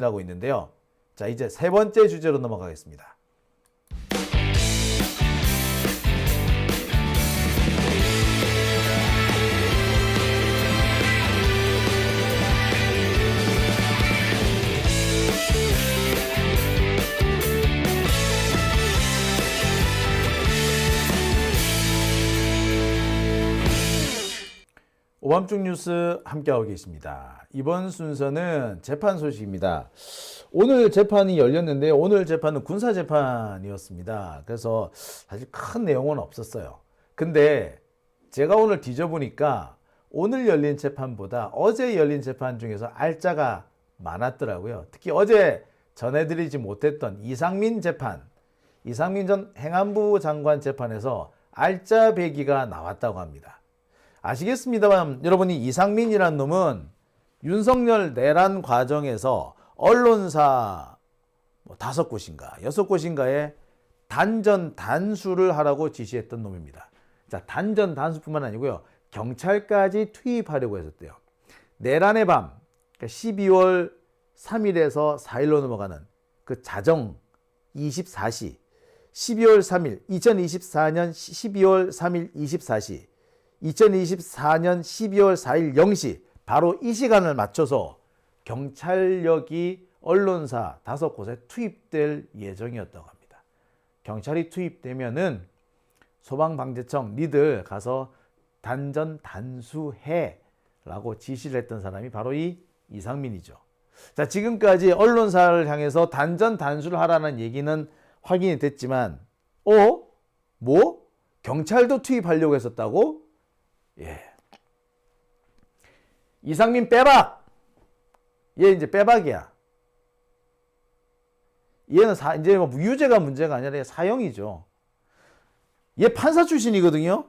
라고 있는데요. 자, 이제 세 번째 주제로 넘어가겠습니다. 오밤중 뉴스 함께하고 계십니다. 이번 순서는 재판 소식입니다. 오늘 재판이 열렸는데 오늘 재판은 군사재판이었습니다. 그래서 사실 큰 내용은 없었어요. 근데 제가 오늘 뒤져보니까 오늘 열린 재판보다 어제 열린 재판 중에서 알짜가 많았더라고요. 특히 어제 전해드리지 못했던 이상민 재판, 이상민 전 행안부 장관 재판에서 알짜배기가 나왔다고 합니다. 아시겠습니다만 여러분이 이상민이란 놈은 윤석열 내란 과정에서 언론사 5곳인가 6곳인가에 단전 단수를 하라고 지시했던 놈입니다. 자, 단전 단수뿐만 아니고요. 경찰까지 투입하려고 했었대요. 내란의 밤, 그러니까 12월 3일에서 4일로 넘어가는 그 자정 24시, 12월 3일, 2024년 12월 3일 24시, 2024년 12월 4일 0시 바로 이 시간을 맞춰서 경찰력이 언론사 5곳에 투입될 예정이었다고 합니다. 경찰이 투입되면은 소방방재청 니들 가서 단전 단수해 라고 지시를 했던 사람이 바로 이 이상민이죠. 자, 지금까지 언론사를 향해서 단전 단수를 하라는 얘기는 확인이 됐지만 뭐? 경찰도 투입하려고 했었다고? 예. 이상민 빼박! 얘 이제 빼박이야. 얘는 이제 뭐 유죄가 문제가 아니라 사형이죠. 얘 판사 출신이거든요.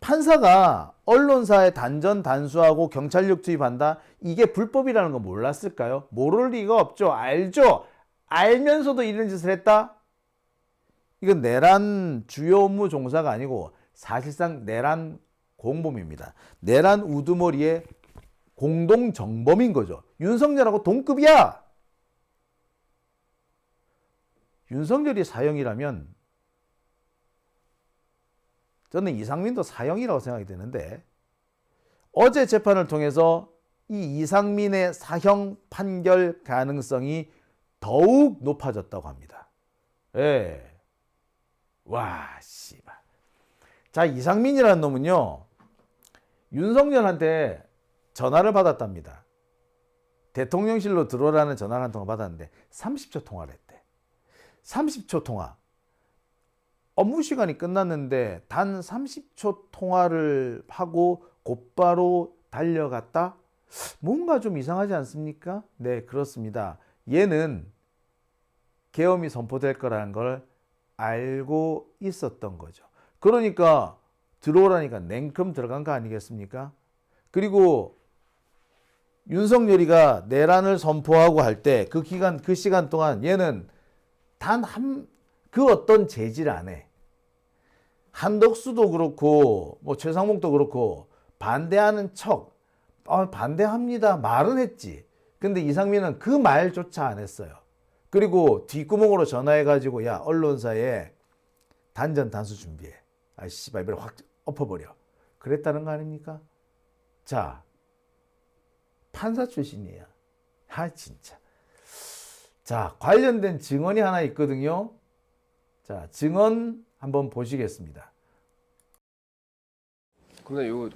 판사가 언론사에 단전 단수하고 경찰력 투입한다? 이게 불법이라는 거 몰랐을까요? 모를 리가 없죠. 알죠. 알면서도 이런 짓을 했다? 이건 내란 주요 업무 종사가 아니고 사실상 내란 공범입니다. 내란 우두머리의 공동정범인 거죠. 윤석열하고 동급이야. 윤석열이 사형이라면 저는 이상민도 사형이라고 생각이 되는데 어제 재판을 통해서 이 이상민의 사형 판결 가능성이 더욱 높아졌다고 합니다. 예. 와, 씨발. 자, 이상민이라는 놈은요, 윤석열한테 전화를 받았답니다. 대통령실로 들어오라는 전화를 한 통 받았는데 30초 통화를 했대. 30초 통화. 업무 시간이 끝났는데 단 30초 통화를 하고 곧바로 달려갔다? 뭔가 좀 이상하지 않습니까? 네, 그렇습니다. 얘는 계엄이 선포될 거라는 걸 알고 있었던 거죠. 그러니까 들어오라니까 냉큼 들어간 거 아니겠습니까? 그리고 윤석열이가 내란을 선포하고 할 때 그 시간 동안 얘는 그 어떤 제지를 안 해. 한덕수도 그렇고 뭐 최상목도 그렇고 반대하는 척 반대합니다 말은 했지. 근데 이상민은 그 말조차 안 했어요. 그리고 뒷구멍으로 전화해가지고 야, 언론사에 단전 단수 준비해. 아, 씨발, 이걸 확 엎어버려. 그랬다는 거 아닙니까? 자, 판사 출신이에요. 진짜. 자, 관련된 증언이 하나 있거든요. 자, 증언 한번 보시겠습니다.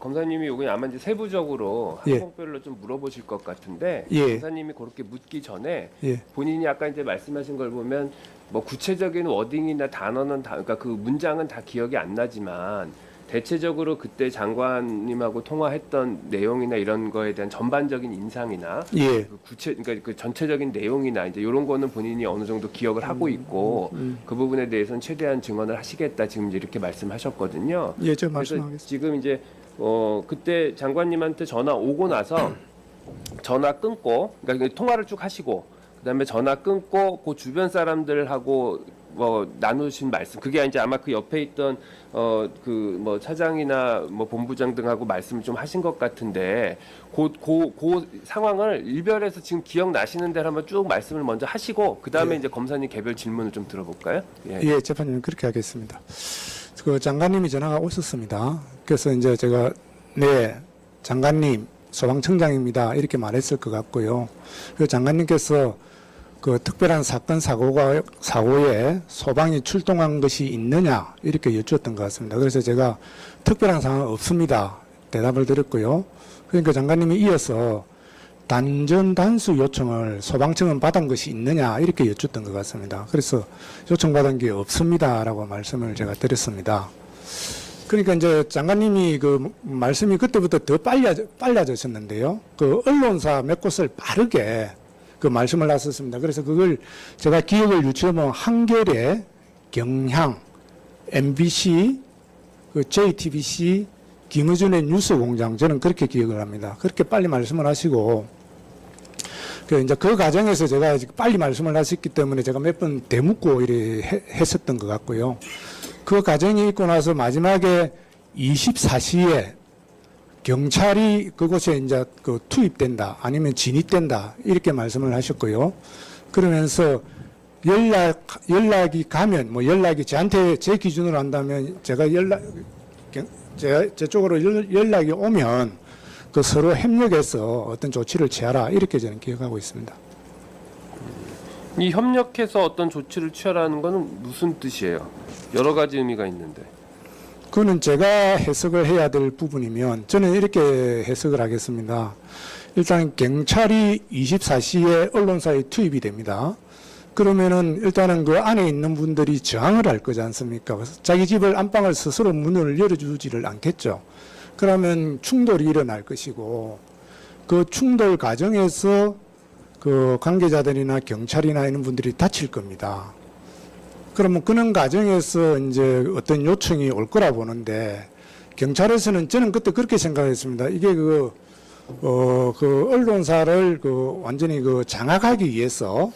검사님이 요거 아마 이제 세부적으로 항목별로 좀 물어보실 것 같은데 검사님이 그렇게 묻기 전에 본인이 아까 이제 말씀하신 걸 보면 뭐 구체적인 워딩이나 단어는 그러니까 그 문장은 다 기억이 안 나지만 대체적으로 그때 장관님하고 통화했던 내용이나 이런 거에 대한 전반적인 인상이나 그러니까 그 전체적인 내용이나 이제 이런 거는 본인이 어느 정도 기억을 하고 있고 그 부분에 대해서는 최대한 증언을 하시겠다 지금 이제 이렇게 말씀하셨거든요. 제가 말씀하겠습니다. 지금 이제 그때 장관님한테 전화 오고 나서 전화 끊고 그러니까 통화를 쭉 하시고 그다음에 전화 끊고 그 주변 사람들하고 뭐 나누신 말씀 그게 이제 아마 그 옆에 있던 그 뭐 차장이나 뭐 본부장 등하고 말씀을 좀 하신 것 같은데 그 상황을 일별해서 지금 기억나시는 대로 한번 쭉 말씀을 먼저 하시고 그 다음에 이제 검사님 개별 질문을 좀 들어볼까요? 예, 재판장님 그렇게 하겠습니다. 그 장관님이 전화가 오셨습니다. 그래서 이제 제가 네 장관님 소방청장입니다 이렇게 말했을 것 같고요. 그 장관님께서 그 특별한 사건 사고에 소방이 출동한 것이 있느냐 이렇게 여쭈었던 것 같습니다. 그래서 제가 특별한 상황은 없습니다 대답을 드렸고요. 그러니까 장관님이 이어서 단전 단수 요청을 소방청은 받은 것이 있느냐 이렇게 여쭈었던 것 같습니다. 그래서 요청받은 게 없습니다라고 말씀을 제가 드렸습니다. 그러니까 이제 장관님이 그 말씀이 그때부터 더 빨라졌었는데요. 그 언론사 몇 곳을 빠르게 그 말씀을 하셨습니다. 그래서 그걸 제가 기억을 유추해보면 한겨레, 경향, MBC, 그 JTBC, 김의준의 뉴스공장 저는 그렇게 기억을 합니다. 그렇게 빨리 말씀을 하시고 그 이제 그 과정에서 제가 빨리 말씀을 하셨기 때문에 제가 몇 번 대묻고 이래 했었던 것 같고요. 그 과정이 있고 나서 마지막에 24시에 경찰이 그곳에 이제 그 투입된다 아니면 진입된다 이렇게 말씀을 하셨고요. 그러면서 연락이 가면 뭐 연락이 저한테 제 기준으로 한다면 제가 제 쪽으로 연락이 오면 그 서로 협력해서 어떤 조치를 취하라 이렇게 저는 기억하고 있습니다. 이 협력해서 어떤 조치를 취하라는 것은 무슨 뜻이에요? 여러 가지 의미가 있는데. 그거는 제가 해석을 해야 될 부분이면 저는 이렇게 해석을 하겠습니다. 일단 경찰이 24시에 언론사에 투입이 됩니다. 그러면은 일단은 그 안에 있는 분들이 저항을 할 거지 않습니까? 자기 집을 안방을 스스로 문을 열어주지를 않겠죠. 그러면 충돌이 일어날 것이고 그 충돌 과정에서 그 관계자들이나 경찰이나 이런 분들이 다칠 겁니다. 그러면 그런 과정에서 이제 어떤 요청이 올 거라 보는데 경찰에서는 저는 그때 그렇게 생각했습니다. 이게 그 언론사를 그 완전히 그 장악하기 위해서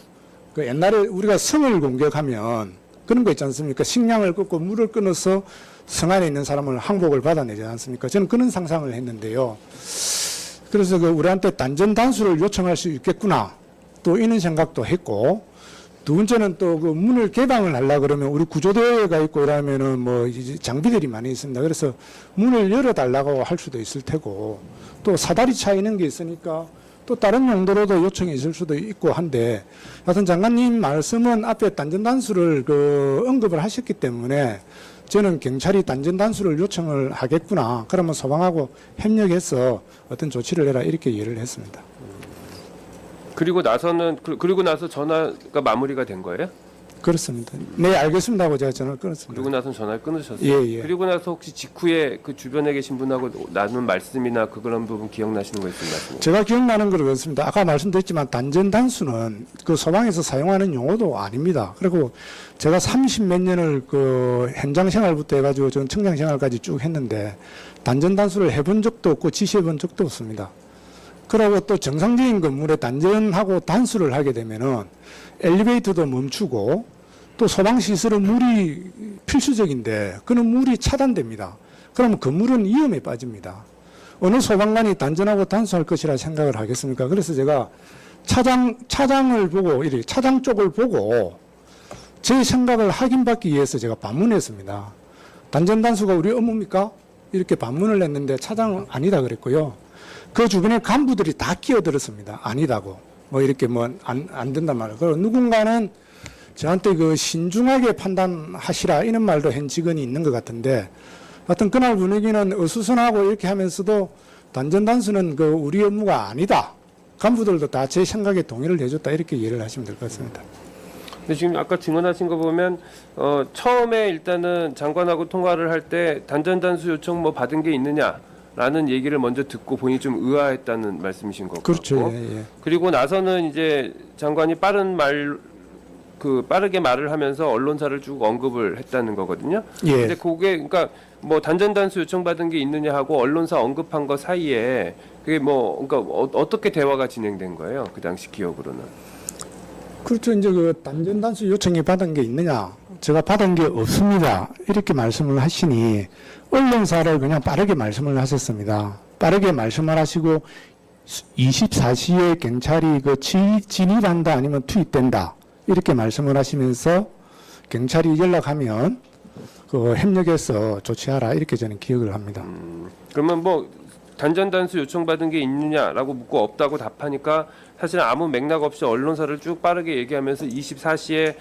그 옛날에 우리가 성을 공격하면 그런 거 있지 않습니까? 식량을 끊고 물을 끊어서 성 안에 있는 사람을 항복을 받아내지 않습니까? 저는 그런 상상을 했는데요. 그래서 그 우리한테 단전 단수를 요청할 수 있겠구나. 또 이런 생각도 했고 두 번째는 또 그 문을 개방을 하려고 그러면 우리 구조대가 있고 이러면은 뭐 이제 장비들이 많이 있습니다. 그래서 문을 열어달라고 할 수도 있을 테고 또 사다리 차 있는 게 있으니까 또 다른 용도로도 요청이 있을 수도 있고 한데 하여튼 장관님 말씀은 앞에 단전 단수를 그 언급을 하셨기 때문에 저는 경찰이 단전 단수를 요청을 하겠구나. 그러면 소방하고 협력해서 어떤 조치를 해라 이렇게 이해를 했습니다. 그리고 나서 전화가 마무리가 된 거예요? 그렇습니다. 네, 알겠습니다 하고 제가 전화를 끊었습니다. 그리고 나서 전화를 끊으셨어요? 예. 그리고 나서 혹시 직후에 그 주변에 계신 분하고 나눈 말씀이나 그런 부분 기억나시는 거 있으면 말씀해 주세요. 제가 기억나는 건 그렇습니다. 아까 말씀드렸지만 단전 단수는 그 소방에서 사용하는 용어도 아닙니다. 그리고 제가 30몇 년을 그 현장 생활부터 해가지고 전 청장 생활까지 쭉 했는데 단전 단수를 해본 적도 없고 지시해 본 적도 없습니다. 그리고 또 정상적인 건물에 단전하고 단수를 하게 되면은 엘리베이터도 멈추고 또 소방시설은 물이 필수적인데 그는 물이 차단됩니다. 그러면 건물은 위험에 빠집니다. 어느 소방관이 단전하고 단수할 것이라 생각을 하겠습니까? 그래서 제가 차장을 보고, 차장 쪽을 보고 제 생각을 확인받기 위해서 제가 반문했습니다. 단전 단수가 우리 업무입니까? 이렇게 반문을 했는데 차장은 아니다 그랬고요. 그 주변에 간부들이 다 끼어들었습니다. 아니다고. 뭐 이렇게 뭐 안 된단 말이에요. 그리고 누군가는 저한테 그 신중하게 판단하시라 이런 말도 한 직원이 있는 것 같은데 하여튼 그날 분위기는 어수선하고 이렇게 하면서도 단전 단수는 그 우리 업무가 아니다. 간부들도 다 제 생각에 동의를 해줬다 이렇게 이해를 하시면 될 것 같습니다. 근데 지금 아까 증언하신 거 보면 처음에 일단은 장관하고 통화를 할 때 단전 단수 요청 뭐 받은 게 있느냐라는 얘기를 먼저 듣고 본인이 좀 의아했다는 말씀이신 거고. 그렇죠. 예. 그리고 나서는 이제 장관이 빠르게 말을 하면서 언론사를 쭉 언급을 했다는 거거든요. 예. 근데 그게 그러니까 뭐 단전 단수 요청 받은 게 있느냐 하고 언론사 언급한 거 사이에 그게 뭐 그러니까 어떻게 대화가 진행된 거예요? 그 당시 기억으로는. 그렇죠. 이제 그 단전 단수 요청이 받은 게 있느냐. 제가 받은 게 없습니다. 이렇게 말씀을 하시니 언론사를 그냥 빠르게 말씀을 하셨습니다. 빠르게 말씀을 하시고 24시에 경찰이 그 진입한다 아니면 투입된다 이렇게 말씀을 하시면서 경찰이 연락하면 그 협력해서 조치하라 이렇게 저는 기억을 합니다. 그러면 뭐 단전단수 요청받은 게 있느냐라고 묻고 없다고 답하니까 사실 아무 맥락 없이 언론사를 쭉 빠르게 얘기하면서 24시에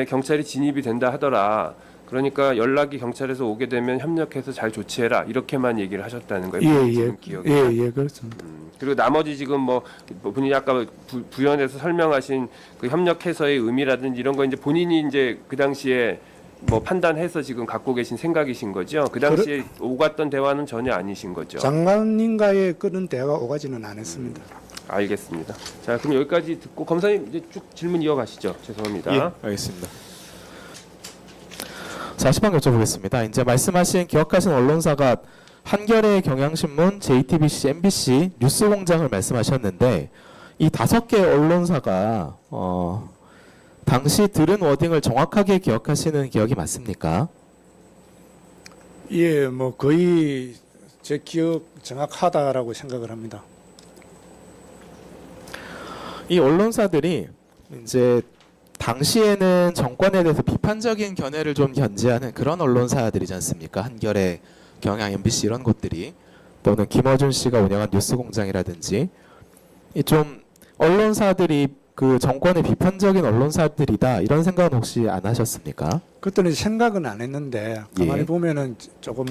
경찰이 진입이 된다 하더라. 그러니까 연락이 경찰에서 오게 되면 협력해서 잘 조치해라 이렇게만 얘기를 하셨다는 거예요. 예, 기억이. 예, 그렇습니다. 그리고 나머지 지금 뭐 본인이 아까 부연해서 설명하신 그 협력해서의 의미라든지 이런 거 이제 본인이 이제 그 당시에 뭐 판단해서 지금 갖고 계신 생각이신 거죠. 그 당시에 오갔던 대화는 전혀 아니신 거죠. 장관님과의 그런 대화가 오가지는 않았습니다. 알겠습니다. 자, 그럼 여기까지 듣고 검사님 이제 쭉 질문 이어가시죠. 죄송합니다. 예, 알겠습니다. 자, 시방 여쭤보겠습니다. 이제 말씀하신 기억하신 언론사가 한겨레, 경향신문, JTBC, MBC, 뉴스공장을 말씀하셨는데 이 5개 언론사가 당시 들은 워딩을 정확하게 기억하시는 기억이 맞습니까? 예, 뭐 거의 제 기억 정확하다라고 생각을 합니다. 이 언론사들이 이제 당시에는 정권에 대해서 비판적인 견해를 좀 견지하는 그런 언론사들이지 않습니까? 한겨레, 경향, MBC 이런 곳들이 또는 김어준 씨가 운영한 뉴스공장이라든지 이 좀 언론사들이 그 정권의 비판적인 언론사들이다 이런 생각은 혹시 안 하셨습니까? 그때는 생각은 안 했는데 가만히 예. 보면은 조금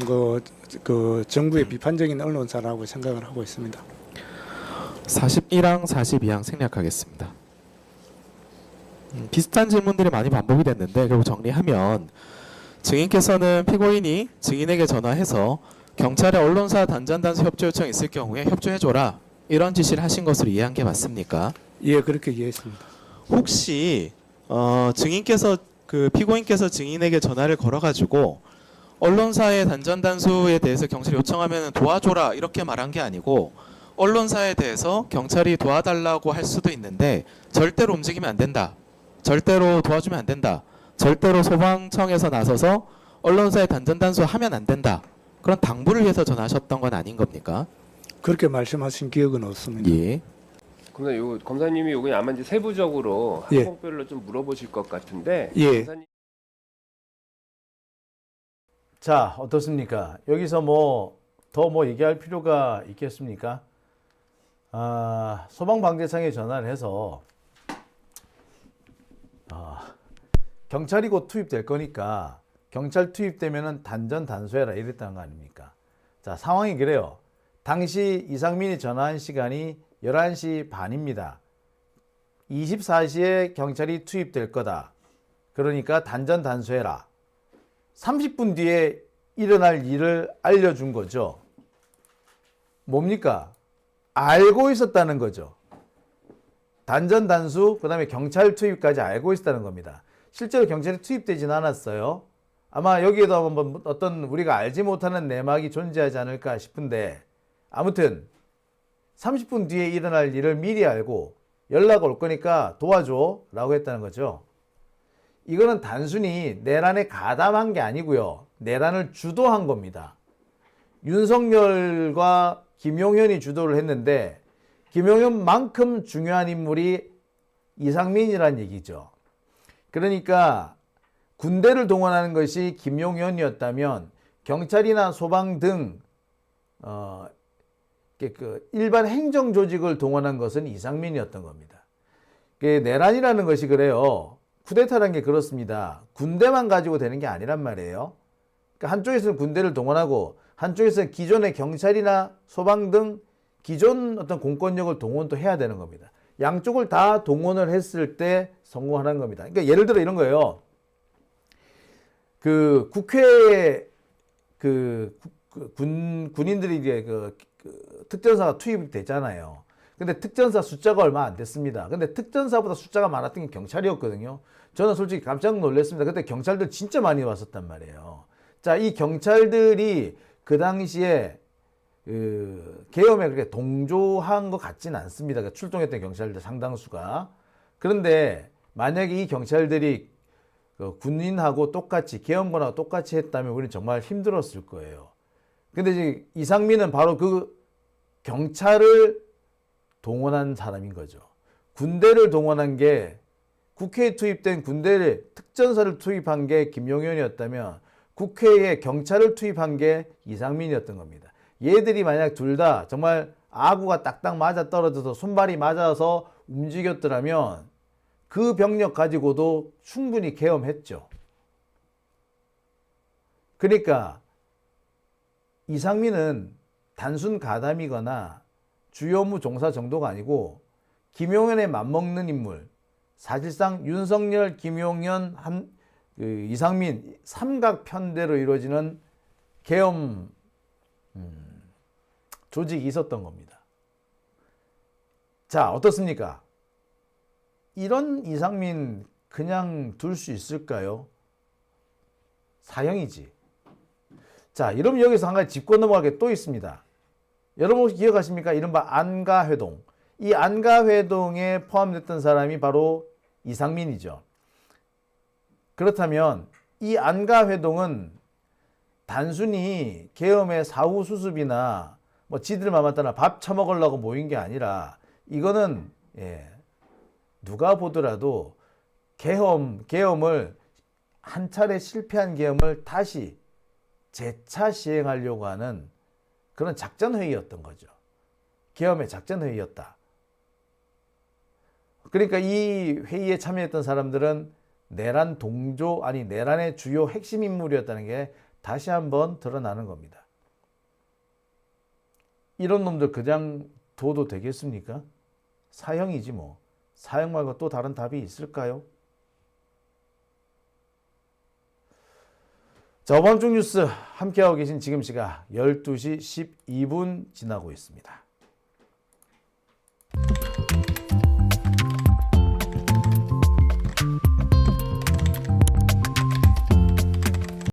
그 정부의 비판적인 언론사라고 생각을 하고 있습니다. 41항, 42항 생략하겠습니다. 비슷한 질문들이 많이 반복이 됐는데 결국 정리하면 증인께서는 피고인이 증인에게 전화해서 경찰에 언론사 단전단수 협조 요청이 있을 경우에 협조해줘라 이런 지시를 하신 것으로 이해한 게 맞습니까? 예, 그렇게 이해했습니다. 혹시 증인께서 그 피고인께서 증인에게 전화를 걸어가지고 언론사의 단전단수에 대해서 경찰이 요청하면 도와줘라 이렇게 말한 게 아니고 언론사에 대해서 경찰이 도와달라고 할 수도 있는데 절대로 움직이면 안 된다. 절대로 도와주면 안 된다. 절대로 소방청에서 나서서 언론사의 단전단수 하면 안 된다. 그런 당부를 위해서 전화하셨던 건 아닌 겁니까? 그렇게 말씀하신 기억은 없습니다. 예. 검사님이 요거 아마 이제 세부적으로 예. 항목별로 좀 물어보실 것 같은데 예. 검사님 자, 어떻습니까? 여기서 더 얘기할 필요가 있겠습니까? 소방방재청에 전화를 해서 경찰이 곧 투입될 거니까 경찰 투입되면은 단전 단수해라 이랬다는 거 아닙니까? 자, 상황이 그래요. 당시 이상민이 전화한 시간이 11시 반입니다. 24시에 경찰이 투입될 거다. 그러니까 단전 단수해라. 30분 뒤에 일어날 일을 알려준 거죠. 뭡니까? 알고 있었다는 거죠. 단전 단수, 그 다음에 경찰 투입까지 알고 있었다는 겁니다. 실제로 경찰이 투입되진 않았어요. 아마 여기에도 한번 어떤 우리가 알지 못하는 내막이 존재하지 않을까 싶은데 아무튼 30분 뒤에 일어날 일을 미리 알고 연락 올 거니까 도와줘 라고 했다는 거죠. 이거는 단순히 내란에 가담한 게 아니고요. 내란을 주도한 겁니다. 윤석열과 김용현이 주도를 했는데 김용현만큼 중요한 인물이 이상민이란 얘기죠. 그러니까 군대를 동원하는 것이 김용현이었다면 경찰이나 소방 등 일반 행정 조직을 동원한 것은 이상민이었던 겁니다. 내란이라는 것이 그래요. 쿠데타라는 게 그렇습니다. 군대만 가지고 되는 게 아니란 말이에요. 그러니까 한쪽에서는 군대를 동원하고 한쪽에서는 기존의 경찰이나 소방 등 기존 어떤 공권력을 동원도 해야 되는 겁니다. 양쪽을 다 동원을 했을 때 성공하는 겁니다. 그러니까 예를 들어 이런 거예요. 그 국회에 군인들이 이제 특전사가 투입되잖아요. 근데 특전사 숫자가 얼마 안 됐습니다. 근데 특전사보다 숫자가 많았던 게 경찰이었거든요. 저는 솔직히 깜짝 놀랐습니다. 그때 경찰들 진짜 많이 왔었단 말이에요. 자, 이 경찰들이 그 당시에 계엄에 그렇게 동조한 것 같지는 않습니다. 출동했던 경찰들 상당수가. 그런데 만약에 이 경찰들이 그 군인하고 똑같이 계엄군하고 똑같이 했다면 우리는 정말 힘들었을 거예요. 근데 이제 이상민은 바로 그 경찰을 동원한 사람인 거죠. 군대를 동원한 게 국회에 투입된 군대를 특전사를 투입한 게 김용현이었다면 국회에 경찰을 투입한 게 이상민이었던 겁니다. 얘들이 만약 둘 다 정말 아구가 딱딱 맞아 떨어져서 손발이 맞아서 움직였더라면 그 병력 가지고도 충분히 계엄했죠. 그러니까 이상민은 단순 가담이거나 주요 업무 종사 정도가 아니고 김용현에 맞먹는 인물, 사실상 윤석열, 김용현, 이상민 삼각편대로 이루어지는 계엄 조직이 있었던 겁니다. 자, 어떻습니까? 이런 이상민 그냥 둘 수 있을까요? 사형이지. 자, 이러면 여기서 한 가지 짚고 넘어갈 게 또 있습니다. 여러분 혹시 기억하십니까? 이른바 안가회동. 이 안가회동에 포함됐던 사람이 바로 이상민이죠. 그렇다면 이 안가회동은 단순히 계엄의 사후수습이나 뭐 지들 맘에 따라 밥 처먹으려고 모인 게 아니라 이거는 누가 보더라도 계엄을 한 차례 실패한 계엄을 다시 재차 시행하려고 하는 그런 작전회의였던 거죠. 계엄의 작전회의였다. 그러니까 이 회의에 참여했던 사람들은 내란 동조 아니 내란의 주요 핵심 인물이었다는 게 다시 한번 드러나는 겁니다. 이런 놈들 그냥 둬도 되겠습니까? 사형이지 뭐. 사형 말고 또 다른 답이 있을까요? 자, 오밤중 뉴스 함께하고 계신 지금 시각 12시 12분 지나고 있습니다.